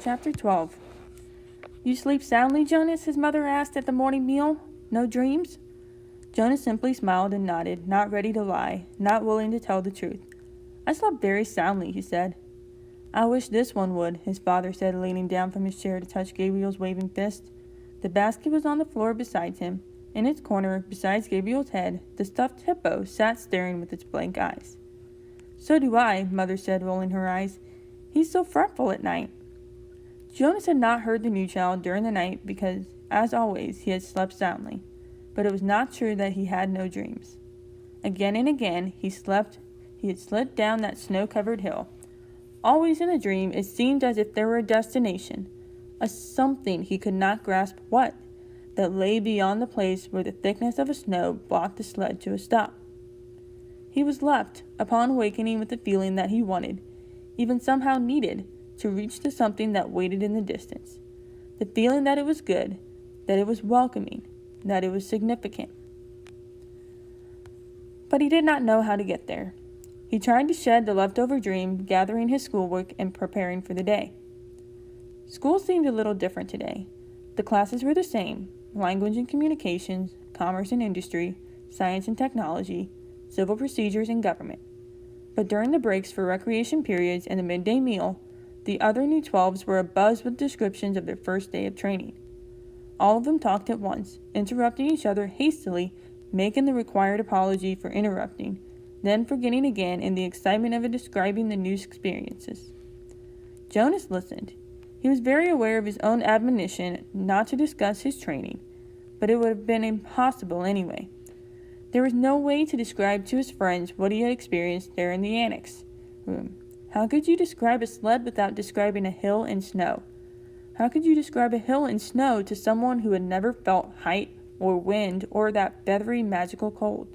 Chapter 12. You sleep soundly, Jonas? His mother asked at the morning meal. No dreams? Jonas simply smiled and nodded, not ready to lie, not willing to tell the truth. I slept very soundly, he said. I wish this one would, his father said, leaning down from his chair to touch Gabriel's waving fist. The basket was on the floor beside him. In its corner, besides Gabriel's head, the stuffed hippo sat staring with its blank eyes. So do I, Mother said, rolling her eyes. He's so fretful at night. Jonas had not heard the new child during the night because, as always, he had slept soundly. But it was not true that he had no dreams. Again and again he had slid down that snow-covered hill. Always in a dream it seemed as if there were a destination, a something he could not grasp what, that lay beyond the place where the thickness of a snow blocked the sled to a stop. He was left, upon awakening, with the feeling that he wanted, even somehow needed, to reach to something that waited in the distance. The feeling that it was good, that it was welcoming, that it was significant. But he did not know how to get there. He tried to shed the leftover dream, gathering his schoolwork and preparing for the day. School seemed a little different today. The classes were the same: language and communications, commerce and industry, science and technology, civil procedures and government. But during the breaks for recreation periods and the midday meal, the other new 12s were abuzz with descriptions of their first day of training. All of them talked at once, interrupting each other hastily, making the required apology for interrupting, then forgetting again in the excitement of describing the new experiences. Jonas listened. He was very aware of his own admonition not to discuss his training, but it would have been impossible anyway. There was no way to describe to his friends what he had experienced there in the annex room. How could you describe a sled without describing a hill and snow? How could you describe a hill and snow to someone who had never felt height or wind or that feathery magical cold?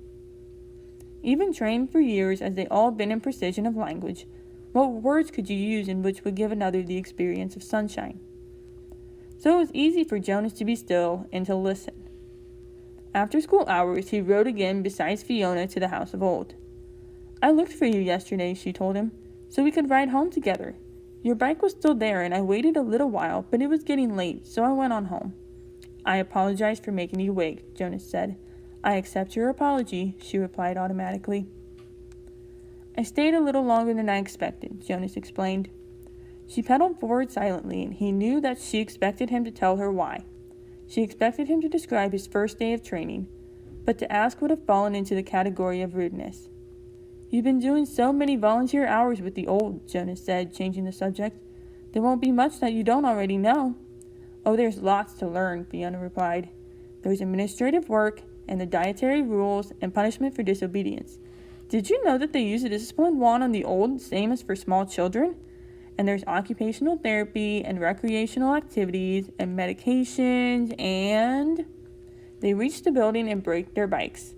Even trained for years as they all been in precision of language, what words could you use in which would give another the experience of sunshine? So it was easy for Jonas to be still and to listen. After school hours, he rode again besides Fiona to the house of Old. I looked for you yesterday, she told him, so we could ride home together. Your bike was still there, and I waited a little while, but it was getting late, so I went on home. I apologize for making you wait, Jonas said. I accept your apology, she replied automatically. I stayed a little longer than I expected, Jonas explained. She pedaled forward silently, and he knew that she expected him to tell her why. She expected him to describe his first day of training, but to ask would have fallen into the category of rudeness. You've been doing so many volunteer hours with the Old, Jonas said, changing the subject. There won't be much that you don't already know. Oh, there's lots to learn, Fiona replied. There's administrative work, and the dietary rules, and punishment for disobedience. Did you know that they use a discipline wand on the Old, same as for small children? And there's occupational therapy, and recreational activities, and medications, and... They reached the building and braked their bikes.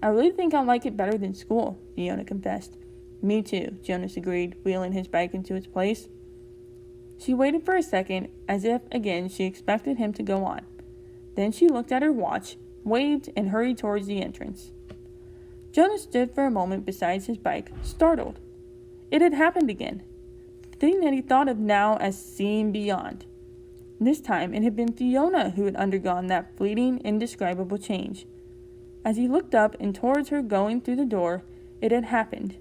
I really think I like it better than school, Fiona confessed. Me too, Jonas agreed, wheeling his bike into its place. She waited for a second, as if, again, she expected him to go on. Then she looked at her watch, waved, and hurried towards the entrance. Jonas stood for a moment beside his bike, startled. It had happened again. The thing that he thought of now as seeing beyond. This time it had been Fiona who had undergone that fleeting, indescribable change. As he looked up and towards her going through the door, it had happened.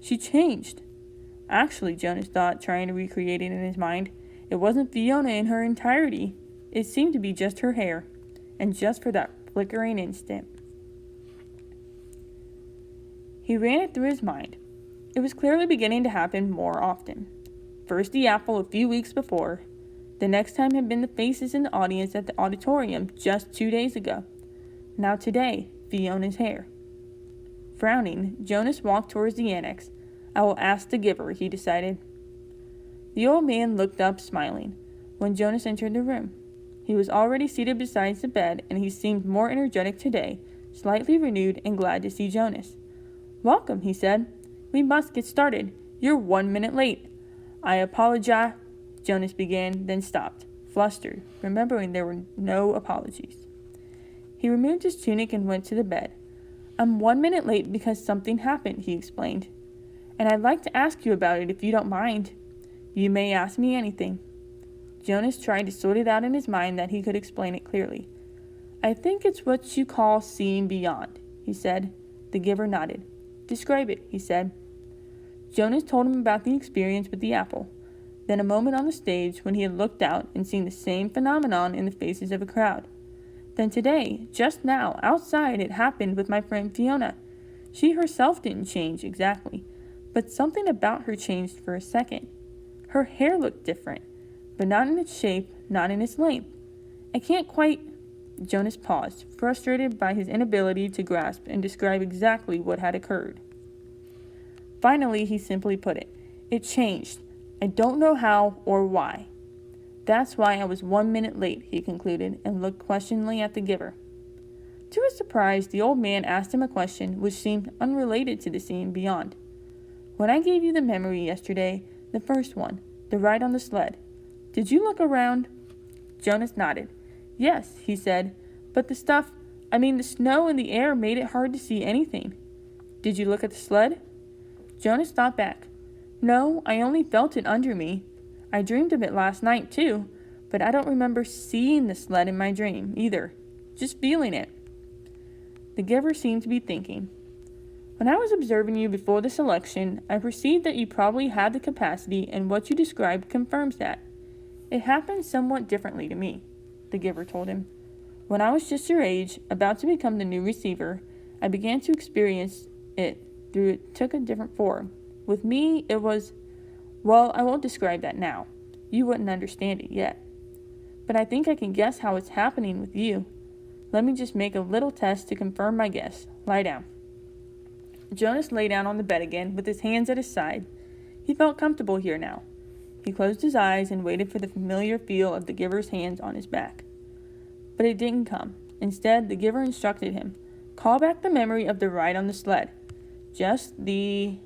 She changed. Actually, Jonas thought, trying to recreate it in his mind, it wasn't Fiona in her entirety. It seemed to be just her hair, and just for that flickering instant. He ran it through his mind. It was clearly beginning to happen more often. First the apple a few weeks before. The next time had been the faces in the audience at the auditorium just 2 days ago. Now today, Fiona's hair. Frowning, Jonas walked towards the annex. I will ask the giver, he decided. The old man looked up, smiling, when Jonas entered the room. He was already seated beside the bed, and he seemed more energetic today, slightly renewed and glad to see Jonas. Welcome, he said. We must get started. You're 1 minute late. I apologize, Jonas began, then stopped, flustered, remembering there were no apologies. He removed his tunic and went to the bed. I'm 1 minute late because something happened, he explained. And I'd like to ask you about it if you don't mind. You may ask me anything. Jonas tried to sort it out in his mind that he could explain it clearly. I think it's what you call seeing beyond, he said. The giver nodded. Describe it, he said. Jonas told him about the experience with the apple, then a moment on the stage when he had looked out and seen the same phenomenon in the faces of a crowd. Then today, just now, outside, it happened with my friend Fiona. She herself didn't change exactly, but something about her changed for a second. Her hair looked different, but not in its shape, not in its length. I can't quite... Jonas paused, frustrated by his inability to grasp and describe exactly what had occurred. Finally, he simply put it. It changed. I don't know how or why. That's why I was 1 minute late, he concluded, and looked questioningly at the giver. To his surprise, the old man asked him a question which seemed unrelated to the scene beyond. When I gave you the memory yesterday, the first one, the ride on the sled, did you look around? Jonas nodded. Yes, he said, but the snow in the air made it hard to see anything. Did you look at the sled? Jonas thought back. No, I only felt it under me. I dreamed of it last night, too, but I don't remember seeing the sled in my dream, either. Just feeling it. The giver seemed to be thinking. When I was observing you before the selection, I perceived that you probably had the capacity, and what you described confirms that. It happened somewhat differently to me, the giver told him. When I was just your age, about to become the new receiver, I began to experience it took a different form. With me, it was, well, I won't describe that now. You wouldn't understand it yet. But I think I can guess how it's happening with you. Let me just make a little test to confirm my guess. Lie down. Jonas lay down on the bed again with his hands at his side. He felt comfortable here now. He closed his eyes and waited for the familiar feel of the giver's hands on his back. But it didn't come. Instead, the giver instructed him, call back the memory of the ride on the sled. Just the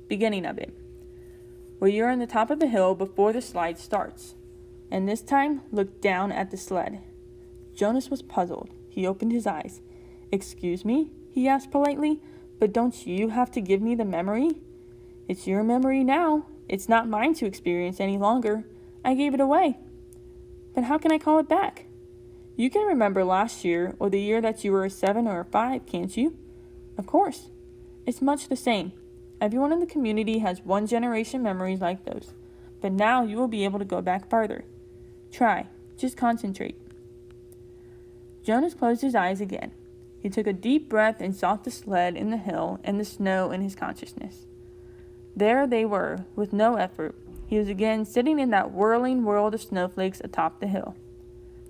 beginning of it, where you're on the top of a hill before the slide starts. And this time, look down at the sled. Jonas was puzzled. He opened his eyes. Excuse me? He asked politely. But don't you have to give me the memory? It's your memory now. It's not mine to experience any longer. I gave it away. But how can I call it back? You can remember last year or the year that you were a 7 or a 5, can't you? Of course. It's much the same. Everyone in the community has one generation memories like those. But now you will be able to go back farther. Try. Just concentrate. Jonas closed his eyes again. He took a deep breath and saw the sled in the hill and the snow in his consciousness. There they were, with no effort. He was again sitting in that whirling world of snowflakes atop the hill.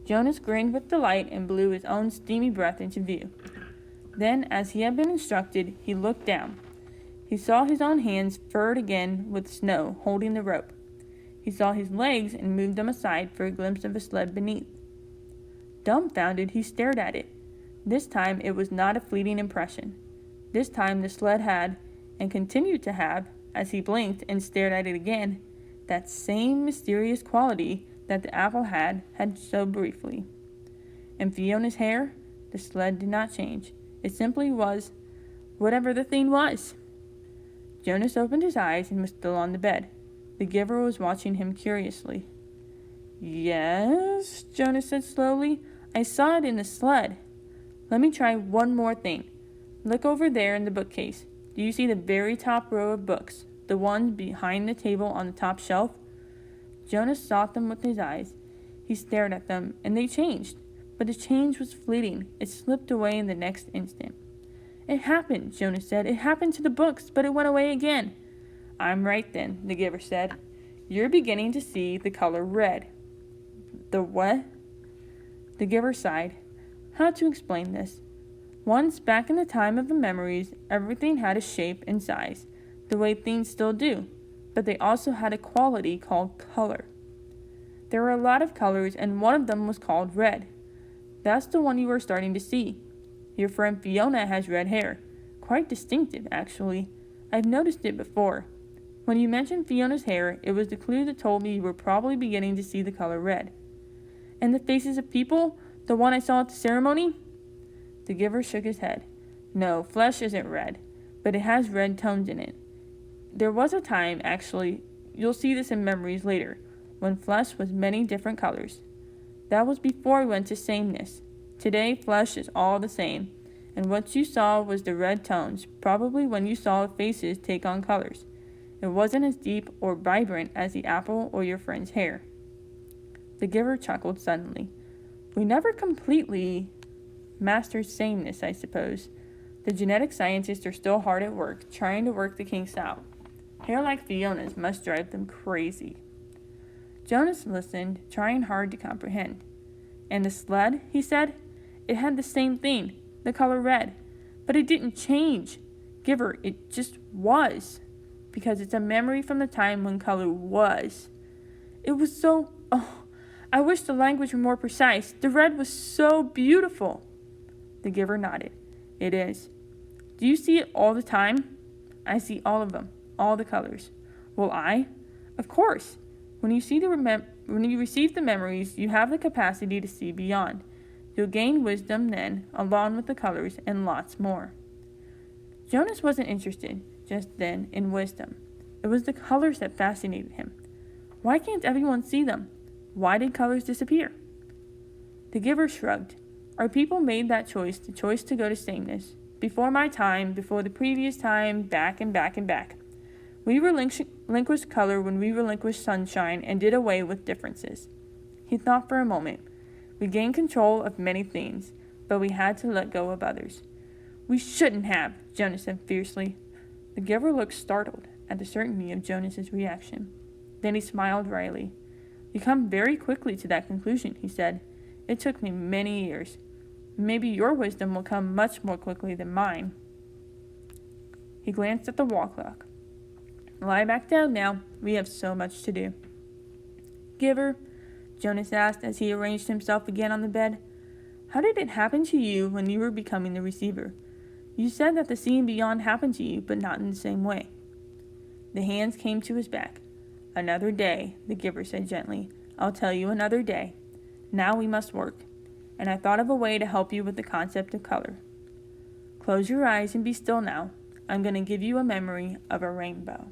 Jonas grinned with delight and blew his own steamy breath into view. Then, as he had been instructed, he looked down. He saw his own hands furred again with snow, holding the rope. He saw his legs and moved them aside for a glimpse of a sled beneath. Dumbfounded, he stared at it. This time it was not a fleeting impression. This time the sled had, and continued to have, as he blinked and stared at it again, that same mysterious quality that the apple had so briefly. And Fiona's hair? The sled did not change. It simply was whatever the thing was. Jonas opened his eyes and was still on the bed. The giver was watching him curiously. Yes, Jonas said slowly. I saw it in the sled. Let me try one more thing. Look over there in the bookcase. Do you see the very top row of books? The ones behind the table on the top shelf? Jonas sought them with his eyes. He stared at them, and they changed. But the change was fleeting. It slipped away in the next instant. It happened, Jonas said. It happened to the books, but it went away again. I'm right then, the giver said. You're beginning to see the color red. The what? The giver sighed. How to explain this? Once, back in the time of the memories, everything had a shape and size, the way things still do, but they also had a quality called color. There were a lot of colors, and one of them was called red. That's the one you were starting to see. Your friend Fiona has red hair. Quite distinctive, actually. I've noticed it before. When you mentioned Fiona's hair, it was the clue that told me you were probably beginning to see the color red. And the faces of people? The one I saw at the ceremony? The giver shook his head. No, flesh isn't red, but it has red tones in it. There was a time, actually, you'll see this in memories later, when flesh was many different colors. That was before we went to sameness. Today, flesh is all the same, and what you saw was the red tones, probably when you saw faces take on colors. It wasn't as deep or vibrant as the apple or your friend's hair. The giver chuckled suddenly. We never completely mastered sameness, I suppose. The genetic scientists are still hard at work, trying to work the kinks out. Hair like Fiona's must drive them crazy. Jonas listened, trying hard to comprehend. And the sled, he said? It had the same thing, the color red. But it didn't change. Giver, it just was. Because it's a memory from the time when color was. It was so... Oh, I wish the language were more precise. The red was so beautiful. The giver nodded. It is. Do you see it all the time? I see all of them, all the colors. Well, I? Of course. When you receive the memories, you have the capacity to see beyond. You'll gain wisdom then, along with the colors, and lots more. Jonas wasn't interested, just then, in wisdom. It was the colors that fascinated him. Why can't everyone see them? Why did colors disappear? The giver shrugged. Our people made that choice, the choice to go to sameness. Before my time, before the previous time, back and back and back. We relinquished color when we relinquished sunshine and did away with differences. He thought for a moment. We gained control of many things, but we had to let go of others. We shouldn't have, Jonas said fiercely. The giver looked startled at the certainty of Jonas's reaction. Then he smiled wryly. You come very quickly to that conclusion, he said. It took me many years. Maybe your wisdom will come much more quickly than mine. He glanced at the wall clock. Lie back down now. We have so much to do. Giver, Jonas asked as he arranged himself again on the bed, how did it happen to you when you were becoming the receiver? You said that the seeing beyond happened to you, but not in the same way. The hands came to his back. Another day, the giver said gently. I'll tell you another day. Now we must work. And I thought of a way to help you with the concept of color. Close your eyes and be still now. I'm going to give you a memory of a rainbow.